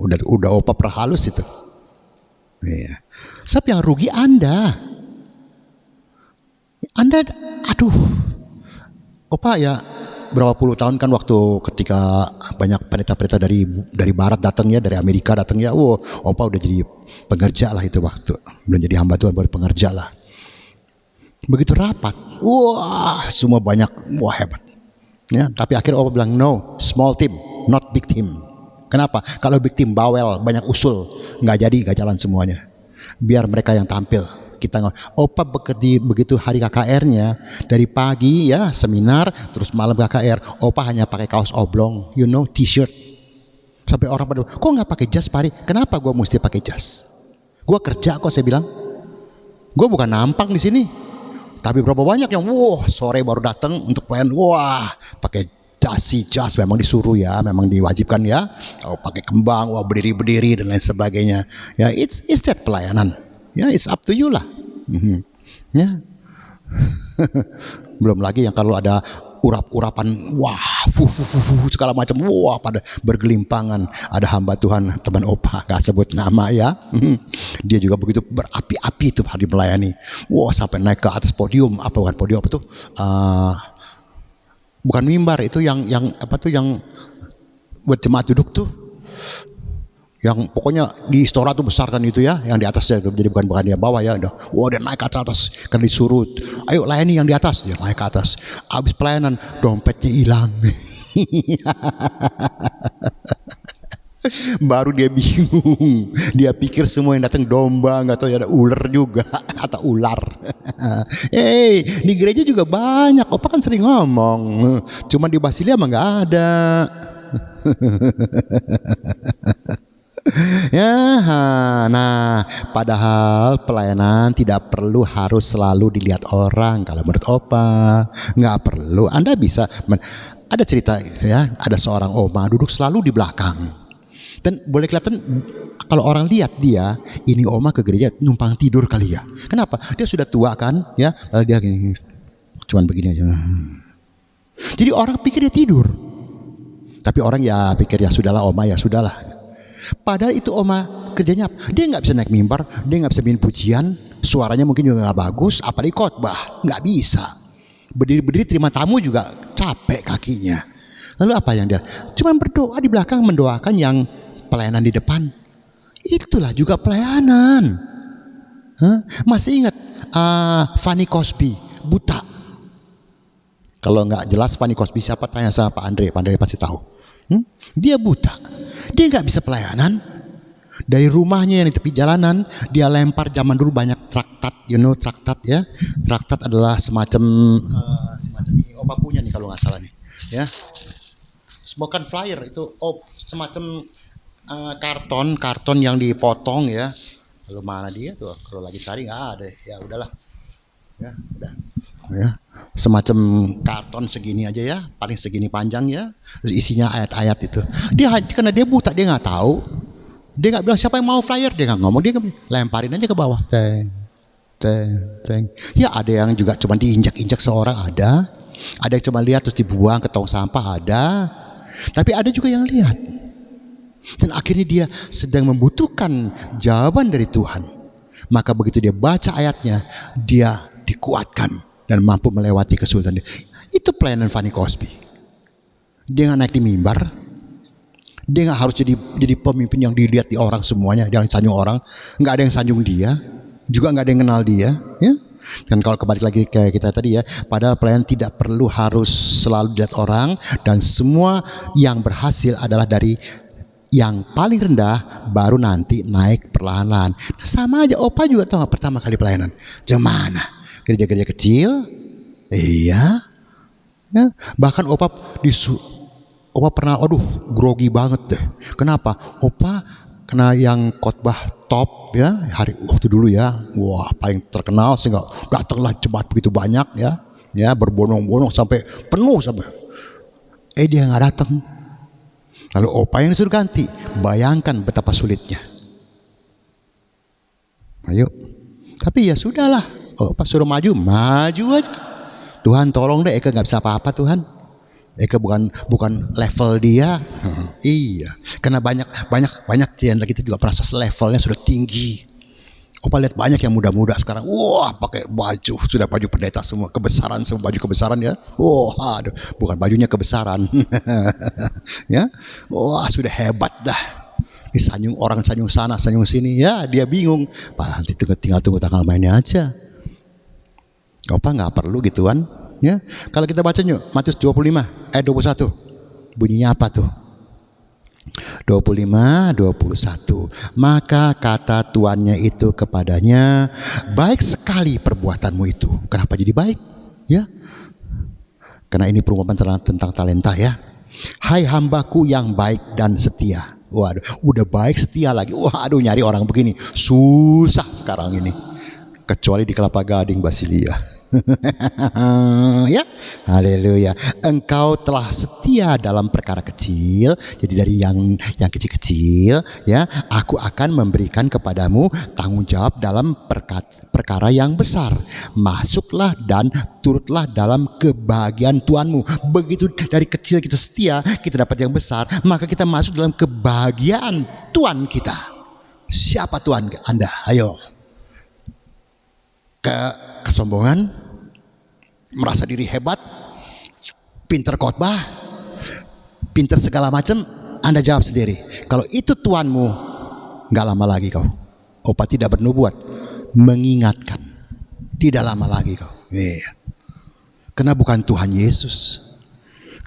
Udah opa perhalus itu. Iya. Sebab yang rugi Anda, aduh, opa ya berapa puluh tahun kan waktu ketika banyak pendeta-pendeta dari barat datang ya, dari Amerika datang ya, opa udah jadi pengerja lah itu waktu, belum jadi hamba Tuhan, baru pengerja lah. Begitu rapat, semua banyak, hebat. Ya, tapi akhirnya opa bilang no, small team, not big team. Kenapa? Kalau big team bawel, banyak usul, nggak jalan semuanya. Biar mereka yang tampil. Opa begitu hari KKR-nya dari pagi ya seminar, terus malam KKR, opa hanya pakai kaos oblong, t-shirt. Sampai orang pada, kok nggak pakai jas Pak Ari? Kenapa gue mesti pakai jas? Gue kerja kok, saya bilang. Gue bukan nampang di sini. Tapi berapa banyak yang sore baru datang untuk pelayan, pakai jas memang disuruh ya, memang diwajibkan ya. Pakai kembang, berdiri dan lain sebagainya. Ya, it's that pelayanan. Ya, it's up to you lah. Ya. Belum lagi yang kalau ada urap-urapan, segala macam, pada bergelimpangan. Ada hamba Tuhan, teman opa, gak sebut nama ya. Dia juga begitu berapi-api itu hari melayani. Sampai naik ke atas podium, bukan podium apa tuh? Bukan mimbar, itu yang buat jemaat duduk tuh. Yang pokoknya di istora tuh besar kan itu ya, yang di atasnya jadi bukan di bawah ya. Dia naik ke atas kan disuruh, ayo layani yang di atas, dia naik ke atas. Habis pelayanan dompetnya hilang. Baru dia bingung, dia pikir semua yang datang domba, nggak tahu ada ular juga atau ular. Di gereja juga banyak, opa kan sering ngomong, cuma di Basilia mah nggak ada. Ya, nah, padahal pelayanan tidak perlu harus selalu dilihat orang. Kalau menurut opa, nggak perlu. Anda bisa, ada cerita ya, ada seorang oma duduk selalu di belakang. Dan boleh kelihatan kalau orang lihat dia, ini oma ke gereja numpang tidur kali ya. Kenapa? Dia sudah tua kan, ya. Lalu dia gini, cuman begini aja. Jadi orang pikir dia tidur. Tapi orang ya pikir ya sudahlah oma, ya sudahlah. Padahal itu oma kerjanya dia nggak bisa naik mimbar, dia nggak bisa bikin pujian, suaranya mungkin juga nggak bagus, apalagi khotbah nggak bisa. Berdiri terima tamu juga capek kakinya. Lalu apa yang dia? Cuman berdoa di belakang, mendoakan yang pelayanan di depan. Itulah juga pelayanan. Masih ingat Fanny Cosby buta? Kalau nggak jelas Fanny Cosby siapa, tanya sama Pak Andre pasti tahu. Dia buta, dia nggak bisa pelayanan. Dari rumahnya yang di tepi jalanan, dia lempar, zaman dulu banyak traktat, traktat ya. Traktat adalah semacam ini, opa punya nih kalau nggak salah nih, ya. Bukan flyer itu, semacam karton yang dipotong ya. Lalu mana dia tuh? Kalau lagi cari nggak ada, ya udahlah. Ya, udah. Ya, semacam karton segini aja ya, paling segini panjang ya. Terus isinya ayat-ayat itu. Dia karena dia buta, dia nggak tahu. Dia nggak bilang siapa yang mau flyer, dia nggak ngomong, dia lemparin aja ke bawah. Teng. Ya ada yang juga cuma diinjak-injak seorang, ada yang cuma lihat terus dibuang ke tong sampah, ada. Tapi ada juga yang lihat. Dan akhirnya dia sedang membutuhkan jawaban dari Tuhan. Maka begitu dia baca ayatnya, dia dikuatkan dan mampu melewati kesulitan dia. Itu pelayanan Fanny Cosby. Dia nggak naik di mimbar, dia nggak harus jadi pemimpin yang dilihat di orang semuanya, yang sanjung orang. Nggak ada yang sanjung dia, juga nggak ada yang kenal dia. Ya. Dan kalau kembali lagi kayak kita tadi ya, padahal pelayanan tidak perlu harus selalu dilihat orang, dan semua yang berhasil adalah dari yang paling rendah, baru nanti naik perlahan-lahan. Sama aja, opa juga tahu pertama kali pelayanan. Gimana? Gereja-gereja kecil, iya. Ya. Bahkan opa pernah, grogi banget deh. Kenapa? Opa kena yang khotbah top ya, waktu dulu ya. Paling terkenal sehingga datanglah jemaat begitu banyak ya. Ya, berbondong-bondong sampai penuh sampai. Dia nggak datang. Lalu opa yang disuruh ganti. Bayangkan betapa sulitnya. Ayo. Tapi ya sudahlah. Opa suruh maju aja. Tuhan tolong deh, Eka nggak bisa apa-apa Tuhan. Eka bukan level dia. Iya, karena banyak di antara kita juga merasa levelnya sudah tinggi. Opa lihat banyak yang muda-muda sekarang, wah pakai baju, sudah baju pendeta semua, kebesaran semua, baju kebesaran ya. Wah, aduh, bukan bajunya kebesaran. Ya, wah sudah hebat dah. Disanjung orang, sanjung sana, sanjung sini, ya dia bingung. Padahal tinggal tunggu tanggal mainnya aja. Opa nggak perlu gituan. Ya, kalau kita baca yuk Matius 25 ayat 21, bunyinya apa tuh? 25, 21. Maka kata tuannya itu kepadanya, baik sekali perbuatanmu itu. Kenapa jadi baik? Ya, karena ini perumpamaan tentang talenta ya. Hai hambaku yang baik dan setia. Waduh, udah baik setia lagi. Waduh, nyari orang begini susah sekarang ini. Kecuali di Kelapa Gading Basilia. Ya, haleluya. Engkau telah setia dalam perkara kecil, jadi dari yang kecil-kecil, ya, aku akan memberikan kepadamu tanggung jawab dalam perkara yang besar. Masuklah dan turutlah dalam kebahagiaan Tuhanmu. Begitu dari kecil kita setia, kita dapat yang besar, maka kita masuk dalam kebahagiaan Tuhan kita. Siapa Tuhan Anda? Ayo. Kesombongan, merasa diri hebat, pinter khotbah, pinter segala macam, Anda jawab sendiri. Kalau itu Tuhanmu, nggak lama lagi kau. Opa tidak bernubuat, mengingatkan, tidak lama lagi kau. Iya. Karena bukan Tuhan Yesus.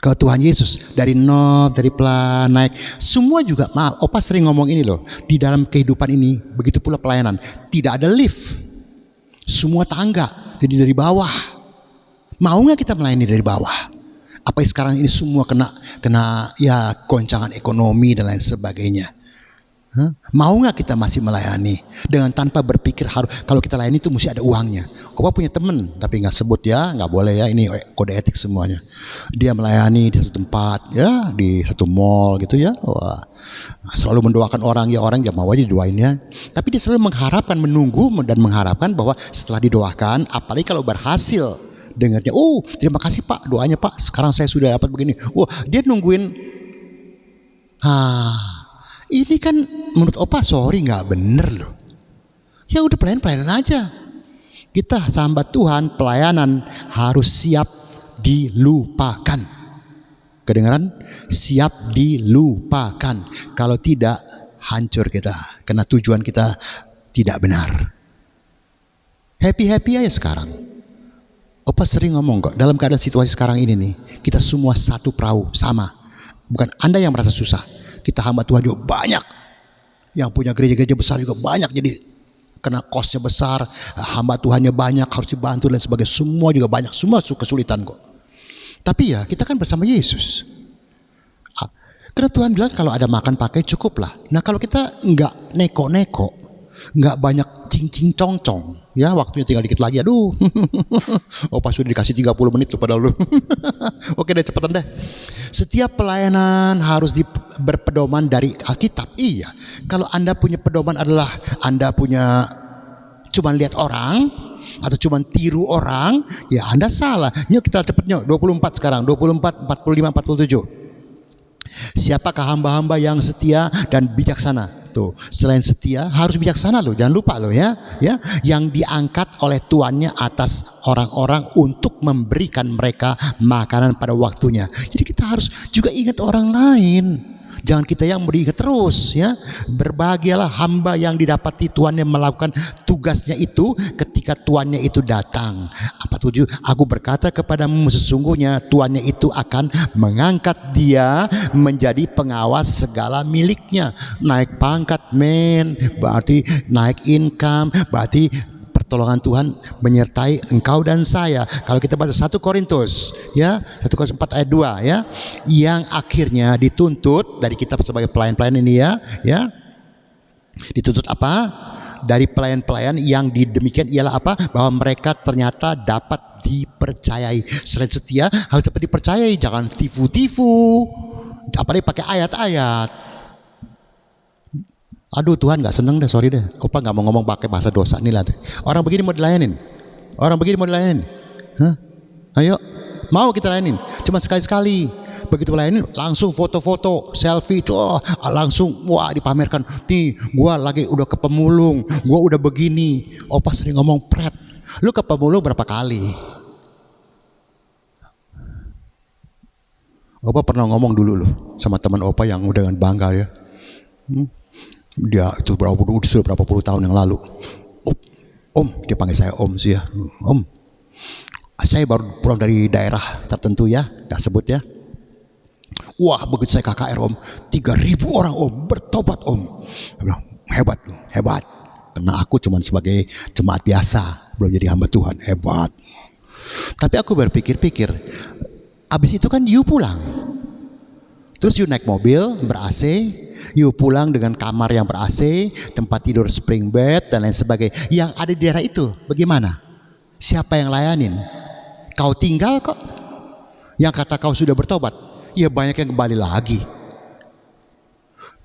Kalau Tuhan Yesus dari nol, dari pelan naik, semua juga. Opa sering ngomong ini loh, di dalam kehidupan ini, begitu pula pelayanan, tidak ada lift. Semua tangga, jadi dari bawah. Mau nggak kita melayani dari bawah? Apa sekarang ini semua kena ya goncangan ekonomi dan lain sebagainya? Mau nggak kita masih melayani dengan tanpa berpikir harus kalau kita layani itu mesti ada uangnya? Opa punya temen tapi nggak sebut ya, nggak boleh ya, ini kode etik semuanya. Dia melayani di satu tempat ya, di satu mall gitu ya. Wah, selalu mendoakan orang ya mau aja didoainnya. Tapi dia selalu mengharapkan, menunggu dan mengharapkan bahwa setelah didoakan, apalagi kalau berhasil dengarnya, oh terima kasih Pak doanya Pak, sekarang saya sudah dapat begini. Wah, dia nungguin. Ini kan menurut Opa sorry nggak bener loh. Ya udah pelayanan aja. Kita sambat Tuhan, pelayanan harus siap dilupakan. Kedengaran? Siap dilupakan. Kalau tidak hancur kita, karena tujuan kita tidak benar. Happy aja sekarang. Opa sering ngomong kok, dalam keadaan situasi sekarang ini nih, kita semua satu perahu, sama. Bukan Anda yang merasa susah. Kita hamba Tuhan juga banyak. Yang punya gereja-gereja besar juga banyak. Jadi kena kosnya besar, hamba Tuhannya banyak, harus dibantu dan sebagainya. Semua juga banyak, semua kesulitan kok. Tapi ya kita kan bersama Yesus. Karena Tuhan bilang kalau ada makan pakai cukup lah. Nah kalau kita nggak neko-neko, nggak banyak cing-cing-cong-cong, ya waktunya tinggal dikit lagi, aduh. Opa sudah dikasih 30 menit loh padahal lu. Oke deh, cepetan deh. Setiap pelayanan harus berpedoman dari Alkitab. Iya, kalau Anda punya pedoman adalah Anda punya cuman lihat orang atau cuman tiru orang, ya Anda salah. Yuk kita cepet yuk, 24 sekarang, 24, 45, 47. Siapakah hamba-hamba yang setia dan bijaksana? Tuh, selain setia harus bijaksana loh, jangan lupa loh ya, yang diangkat oleh tuannya atas orang-orang untuk memberikan mereka makanan pada waktunya. Jadi kita harus juga ingat orang lain. Jangan kita yang beringat terus ya. Berbahagialah hamba yang didapati tuannya melakukan tugasnya itu ketika tuannya itu datang. Apa tujuh? Aku berkata kepadamu sesungguhnya tuannya itu akan mengangkat dia menjadi pengawas segala miliknya. Naik pangkat men, berarti naik income, berarti pertolongan Tuhan menyertai engkau dan saya. Kalau kita baca 1 Korintus ya, 1 Korintus 4 ayat 2 ya, yang akhirnya dituntut dari kita sebagai pelayan-pelayan ini ya, dituntut apa? Dari pelayan-pelayan yang demikian ialah apa? Bahwa mereka ternyata dapat dipercayai. Selain setia harus dapat dipercayai, jangan tifu-tifu. Apalagi pakai ayat-ayat. Aduh Tuhan gak seneng deh, sorry deh. Opa gak mau ngomong pakai bahasa dosa nih lah. Orang begini mau dilayanin. Orang begini mau dilayanin. Ayo, mau kita layanin. Cuma sekali-sekali. begitu melayani langsung foto-foto, selfie, langsung wah dipamerkan. Nih, gua lagi udah ke pemulung, gua udah begini. Opa sering ngomong, Pret, lu ke pemulung berapa kali? Opa pernah ngomong dulu loh sama teman Opa yang dengan bangga ya. Dia itu berapa puluh tahun yang lalu. Om, dia panggil saya Om sih ya. Om, saya baru pulang dari daerah tertentu ya, gak sebut ya. Wah, begitu saya KKR Om, 3.000 orang Om, bertobat Om. Saya bilang, hebat loh, hebat. Karena aku cuma sebagai jemaat biasa, belum jadi hamba Tuhan, hebat. Tapi aku berpikir-pikir, abis itu kan you pulang. Terus you naik mobil ber-AC, you pulang dengan kamar yang ber-AC, tempat tidur spring bed dan lain sebagainya. Yang ada di daerah itu bagaimana? Siapa yang layanin? Kau tinggal kok. Yang kata kau sudah bertobat, ya banyak yang kembali lagi.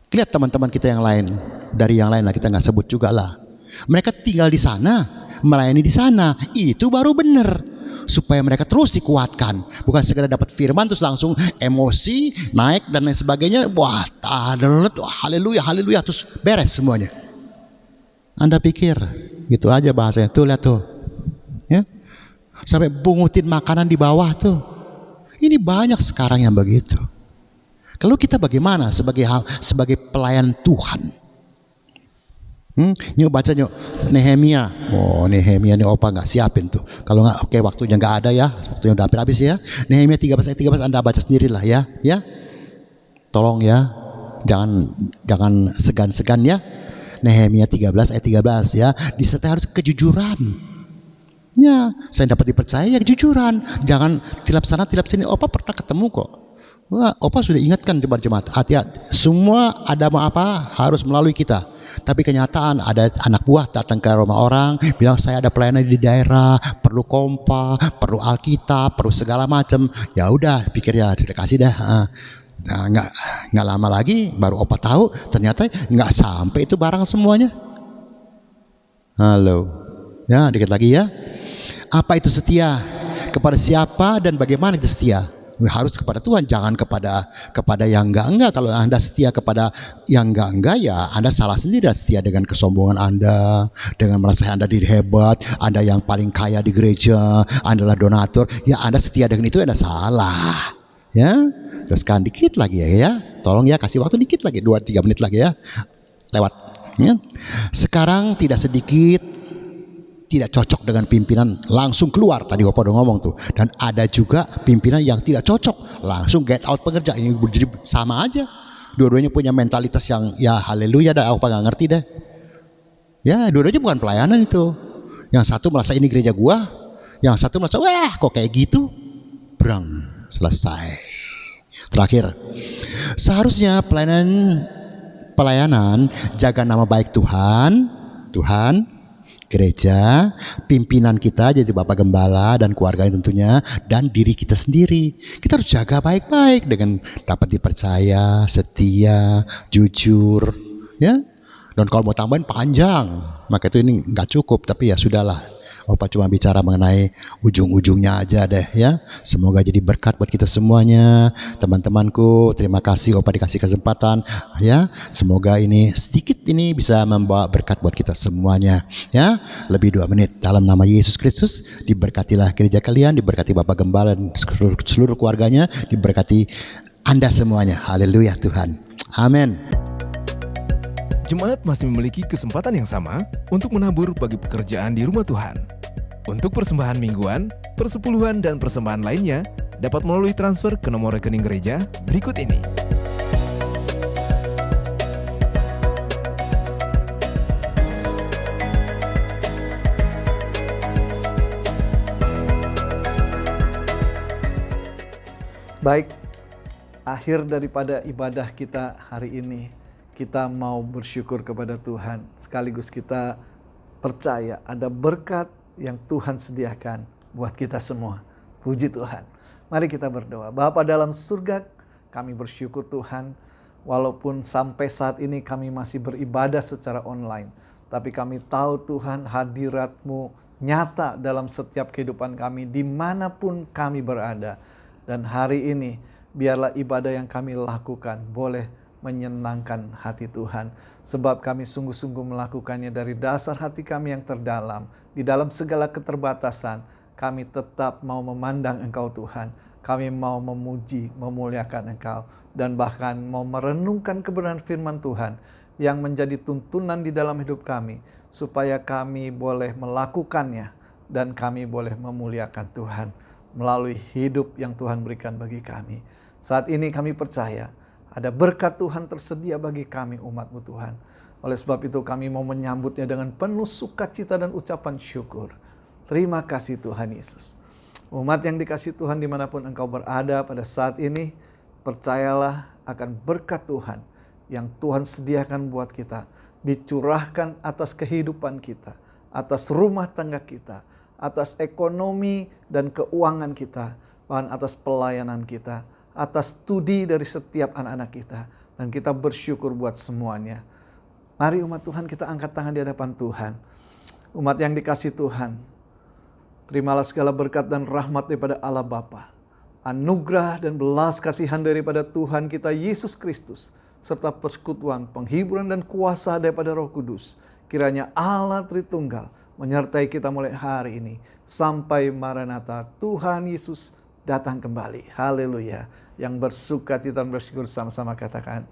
Lihat teman-teman kita yang lain, dari yang lain lah, kita nggak sebut juga lah. Mereka tinggal di sana, melayani di sana, itu baru benar. Supaya mereka terus dikuatkan, bukan sekedar dapat firman terus langsung emosi naik dan lain sebagainya. Wah, haleluya, haleluya, terus beres semuanya. Anda pikir gitu aja bahasanya? Tuh lihat tuh, ya, sampai bungutin makanan di bawah tuh. Ini banyak sekarang yang begitu. Kalau kita bagaimana sebagai pelayan Tuhan? Nyuk baca nyuk Nehemia. Oh, Nehemia nih Opa nggak siapin tuh. Kalau nggak, oke, waktunya nggak ada ya. Waktunya udah habis ya. Nehemia 13 ayat 13 Anda baca sendirilah ya. Ya, tolong ya, jangan segan-segan ya. Nehemia 13 ayat 13 ya. Disertai harus kejujuran. Ya, saya dapat dipercaya ya kejujuran. Jangan tilap sana tilap sini. Opa pernah ketemu kok. Wah, Opa sudah ingatkan jemaat-jemaat, hati-hati. Semua ada apa harus melalui kita. Tapi kenyataan ada anak buah datang ke rumah orang, bilang saya ada pelayanan di daerah, perlu kompa, perlu Alkitab, perlu segala macam. Ya udah, pikir ya sudah kasih dah. Nah, nggak lama lagi baru Opa tahu ternyata nggak sampai itu barang semuanya. Halo, ya dikit lagi ya. Apa itu setia? Kepada siapa dan bagaimana itu setia? Harus kepada Tuhan, jangan kepada yang enggak. Kalau Anda setia kepada yang enggak ya Anda salah sendiri. Setia dengan kesombongan Anda, dengan merasa Anda diri hebat, Anda yang paling kaya di gereja, Anda adalah donatur, ya Anda setia dengan itu, Anda salah. Ya, teruskan dikit lagi ya. Tolong ya, kasih waktu dikit lagi, 2-3 menit lagi ya. Lewat. Ya. Sekarang tidak sedikit tidak cocok dengan pimpinan langsung keluar, tadi Opa udah ngomong tuh. Dan ada juga pimpinan yang tidak cocok langsung get out pengerja. Ini jadi sama aja, dua-duanya punya mentalitas yang ya haleluya dah, Opa gak ngerti deh ya. Dua-duanya bukan pelayanan itu. Yang satu merasa ini gereja gua, yang satu merasa wah kok kayak gitu. Brang, selesai. Terakhir, seharusnya pelayanan jaga nama baik Tuhan, gereja, pimpinan kita jadi Bapak Gembala dan keluarganya tentunya, dan diri kita sendiri. Kita harus jaga baik-baik dengan dapat dipercaya, setia, jujur, ya. Dan kalau mau tambahin panjang, maka itu ini nggak cukup. Tapi ya sudahlah, Opa cuma bicara mengenai ujung-ujungnya aja deh ya. Semoga jadi berkat buat kita semuanya. Teman-temanku, terima kasih Opa dikasih kesempatan ya. Semoga ini sedikit ini bisa membawa berkat buat kita semuanya ya. Lebih 2 menit dalam nama Yesus Kristus. Diberkatilah gereja kalian, diberkati Bapak Gembala dan seluruh keluarganya, diberkati Anda semuanya. Haleluya Tuhan. Amin. Jemaat masih memiliki kesempatan yang sama untuk menabur bagi pekerjaan di rumah Tuhan. Untuk persembahan mingguan, persepuluhan, dan persembahan lainnya dapat melalui transfer ke nomor rekening gereja berikut ini. Baik, akhir daripada ibadah kita hari ini, kita mau bersyukur kepada Tuhan. Sekaligus kita percaya ada berkat yang Tuhan sediakan buat kita semua. Puji Tuhan. Mari kita berdoa. Bapa dalam surga, kami bersyukur Tuhan. Walaupun sampai saat ini kami masih beribadah secara online. Tapi kami tahu Tuhan hadirat-Mu nyata dalam setiap kehidupan kami dimanapun kami berada. Dan hari ini biarlah ibadah yang kami lakukan boleh menyenangkan hati Tuhan. Sebab kami sungguh-sungguh melakukannya dari dasar hati kami yang terdalam. Di dalam segala keterbatasan, kami tetap mau memandang Engkau Tuhan. Kami mau memuji, memuliakan Engkau. Dan bahkan mau merenungkan kebenaran firman Tuhan yang menjadi tuntunan di dalam hidup kami. Supaya kami boleh melakukannya dan kami boleh memuliakan Tuhan melalui hidup yang Tuhan berikan bagi kami. Saat ini kami percaya ada berkat Tuhan tersedia bagi kami umat-Mu Tuhan. Oleh sebab itu kami mau menyambutnya dengan penuh sukacita dan ucapan syukur. Terima kasih Tuhan Yesus. Umat yang dikasihi Tuhan dimanapun engkau berada pada saat ini, percayalah akan berkat Tuhan yang Tuhan sediakan buat kita. Dicurahkan atas kehidupan kita, atas rumah tangga kita, atas ekonomi dan keuangan kita, bahkan atas pelayanan kita, atas studi dari setiap anak-anak kita. Dan kita bersyukur buat semuanya. Mari umat Tuhan kita angkat tangan di hadapan Tuhan. Umat yang dikasihi Tuhan, terimalah segala berkat dan rahmat daripada Allah Bapa, anugerah dan belas kasihan daripada Tuhan kita Yesus Kristus, serta persekutuan, penghiburan dan kuasa daripada Roh Kudus. Kiranya Allah Tritunggal menyertai kita mulai hari ini sampai Maranatha Tuhan Yesus datang kembali. Haleluya. Yang bersukacita dan bersyukur sama-sama katakan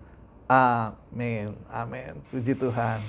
amin. Amin. Puji Tuhan.